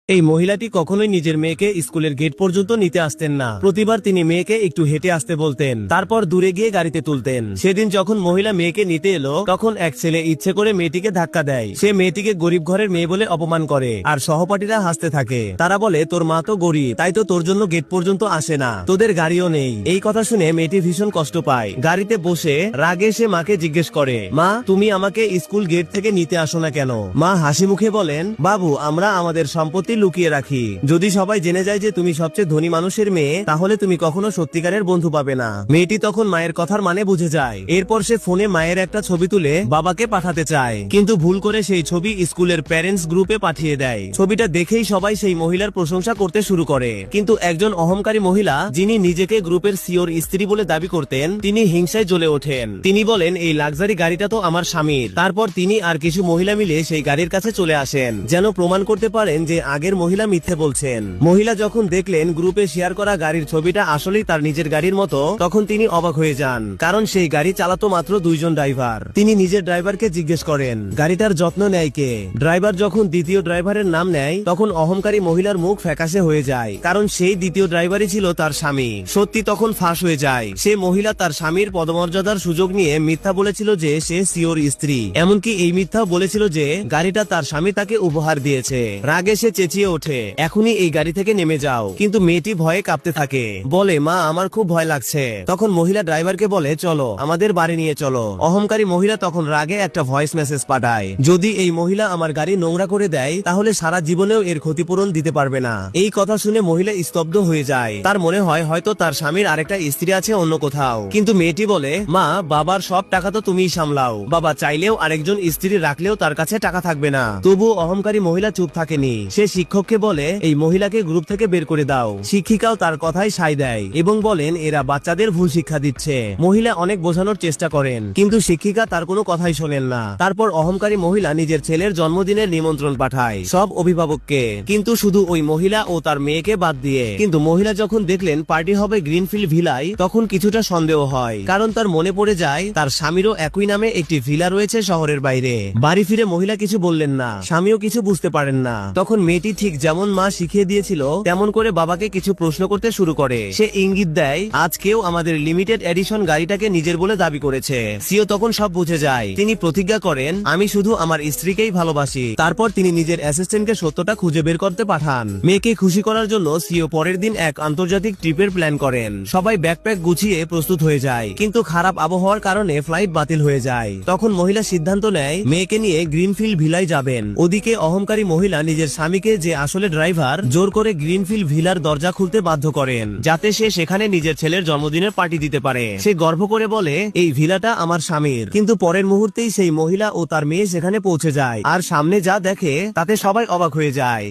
এই মহিলাটি কখনোই নিজের মেয়েকে স্কুলের গেট পর্যন্ত নিতে আসতেন না। প্রতিবার তিনি মেয়েকে একটু হেঁটে আসতে বলতেন, তারপর দূরে গিয়ে গাড়িতে তুলতেন। সেদিন যখন মহিলা মেয়েকে নিতে এলো, তখন এক ছেলে ইচ্ছে করে মেয়েটিকে ধাক্কা দেয়। সে মেয়েটিকে গরিব ঘরের মেয়ে বলে অপমান করে, আর সহপাঠীরা হাসতে থাকে। তারা বলে, তোর মা তো গরিব, তাই তো তোর জন্য গেট পর্যন্ত আসে না, তোদের গাড়িও নেই। এই কথা শুনে মেয়েটি ভীষণ কষ্ট পায়। গাড়িতে বসে রাগে সে মাকে জিজ্ঞেস করে, মা তুমি আমাকে স্কুল গেট থেকে নিতে আসো না কেন? মা হাসি মুখে বলেন, বাবু আমরা আমাদের সম্পত্তি লুকিয়ে রাখি। যদি সবাই জেনে যায় যে তুমি সবচেয়ে ধনী মানুষের মেয়ে, তাহলে তুমি কখনো সত্যিকারের বন্ধু পাবে না। মেয়েটি তখন মায়ের কথার মানে বুঝে যায়। এরপর সে ফোনে মায়ের একটা ছবি তুলে বাবাকে পাঠাতে চায়, কিন্তু ভুল করে সেই ছবি স্কুলের প্যারেন্টস গ্রুপে পাঠিয়ে দেয়। ছবিটা দেখেই সবাই সেই মহিলার প্রশংসা করতে শুরু করে, কিন্তু একজন অহংকারী মহিলা, যিনি নিজেকে গ্রুপের সিওর স্ত্রী বলে দাবি করতেন, তিনি হিংসায় জ্বলে ওঠেন। তিনি বলেন, এই লাক্সারি গাড়িটা তো আমার স্বামীর। তারপর তিনি আর কিছু মহিলা মিলে সেই গাড়ির কাছে চলে আসেন, যেন প্রমাণ করতে পারেন যে আগের মহিলা মিথ্যে বলছেন। মহিলা যখন দেখলেন গ্রুপে শেয়ার করা গাড়ির ছবিটা আসলেই তার নিজের গাড়ির মতো, তখন তিনি অবাক হয়ে যান, কারণ সেই গাড়ি চালাতো মাত্র দুইজন ড্রাইভার। তিনি নিজের ড্রাইভারকে জিজ্ঞেস করেন, গাড়িটার যত্ন নেয় কে? ড্রাইভার যখন দ্বিতীয় ড্রাইভারের নাম নেয়, তখন অহংকারী মহিলার মুখ ফ্যাকাশে হয়ে যায়, কারণ সেই দ্বিতীয় ড্রাইভারই ছিল তার স্বামী। সত্যি তখন ফাঁস হয়ে যায়। সে মহিলা তার স্বামীর পদমর্যাদার সুযোগ নিয়ে মিথ্যা বলেছিল যে সে সিওর স্ত্রী। এমনকি এই মিথ্যা বলেছিল যে গাড়িটা তার স্বামী তাকে উপহার দিয়েছে। রাগে সে চেঁচিয়ে ওঠে, এখনই এই গাড়ি থেকে নেমে যাও। কিন্তু মেয়েটি ভয়ে কাঁপতে থাকে, বলে, মা আমার খুব ভয় লাগছে। তখন মহিলা ড্রাইভারকে বলে, চলো আমাদের বাড়ি নিয়ে চলো। অহংকারী মহিলা তখন রাগে একটা ভয়েস মেসেজ পাঠায়, যদি এই মহিলা আমার গাড়ি নোংরা করে দেয়, তাহলে সারা জীবনেও এর ক্ষতিপূরণ দিতে পারবে না। এই কথা শুনে মহিলা স্তব্ধ হয়ে যায়। তার মনে হয় হয়তো তার স্বামীর আরেকটা স্ত্রী আছে অন্য কোথাও। কিন্তু মেয়েটি বলে, মা বাবার সব টাকা তো তুমিই সামলাও, বাবা চাইলেও আরেকজন স্ত্রী রাখলেও তার কাছে টাকা থাকবে না। তবু অহংকারী মহিলা চুপ থাকেনি। সে শিক্ষককে বলে, এই মহিলাকে গ্রুপ থেকে বের করে দাও। শিক্ষিকাও তার কথাই সায় দেয় এবং বলেন, এরা বাচ্চাদের ভুল শিক্ষা দিচ্ছে। মহিলা অনেক বোঝানোর চেষ্টা করেন, কিন্তু শিক্ষিকা তার কোনো কথাই শোনেন না। তারপর অহংকারী মহিলা নিজের ছেলের জন্মদিনের নিমন্ত্রণ পাঠায় সব অভিভাবককে, কিন্তু শুধু ওই মহিলা ও তার মেয়েকে বাদ দিয়ে। কিন্তু মহিলা যখন দেখলেন পার্টি হবে গ্রিনফিল্ড ভিলায়, তখন কিছুটা সন্দেহ হয়, কারণ তার মনে পড়ে যায় তার স্বামীরও একই নামে একটি ভিলা রয়েছে শহরের বাইরে। বাড়ি ফিরে মহিলা কিছু বললেন না, স্বামীও কিছু বুঝতে পারেন না। তখন মেয়েটি ঠিক যেমন মা শিখিয়ে দিয়েছিল তেমন করে বাবাকে কিছু প্রশ্ন করতে শুরু করে। সে ইঙ্গিত দেয়, আজ কেউ আমাদের লিমিটেড এডিশন গাড়িটাকে নিজের বলে দাবি করেছে। সিও তখন সব বুঝে যায়। তিনি প্রতিজ্ঞা করেন, আমি শুধু আমার স্ত্রীকেই ভালোবাসি। তারপর তিনি নিজের অ্যাসিস্ট্যান্টকে সত্যটা খুঁজে বের করতে পাঠান। মেয়েকে খুশি করার জন্য সিও পরের দিন এক আন্তর্জাতিক ট্রিপের প্ল্যান করেন। সবাই ব্যাকপ্যাক গুছিয়ে প্রস্তুত হয়ে যায়, কিন্তু খারাপ আবহাওয়ার কারণে ফ্লাইট বাতিল হয়ে যায়। তখন মহিলা সিদ্ধান্ত নেয় মেয়েকে নিয়ে গ্রিনফিল্ড ভিলায় যাবেন। ওদিকে অহংকারী মহিলা নিজের স্বামীকে, যে আসলে ড্রাইভার, জোর করে গ্রিনফিল্ড ভিলার দরজা খুলতে বাধ্য করেন, যাতে সে সেখানে নিজের ছেলের জন্মদিনের পার্টি দিতে পারে। সে গর্ব করে বলে, এই ভিলাটা আমার স্বামীর। কিন্তু পরের মুহূর্তেই সেই মহিলা ও তার মেয়ে সেখানে পৌঁছে যায়, আর সামনে যা দেখে তাতে সবাই অবাক হয়ে যায়।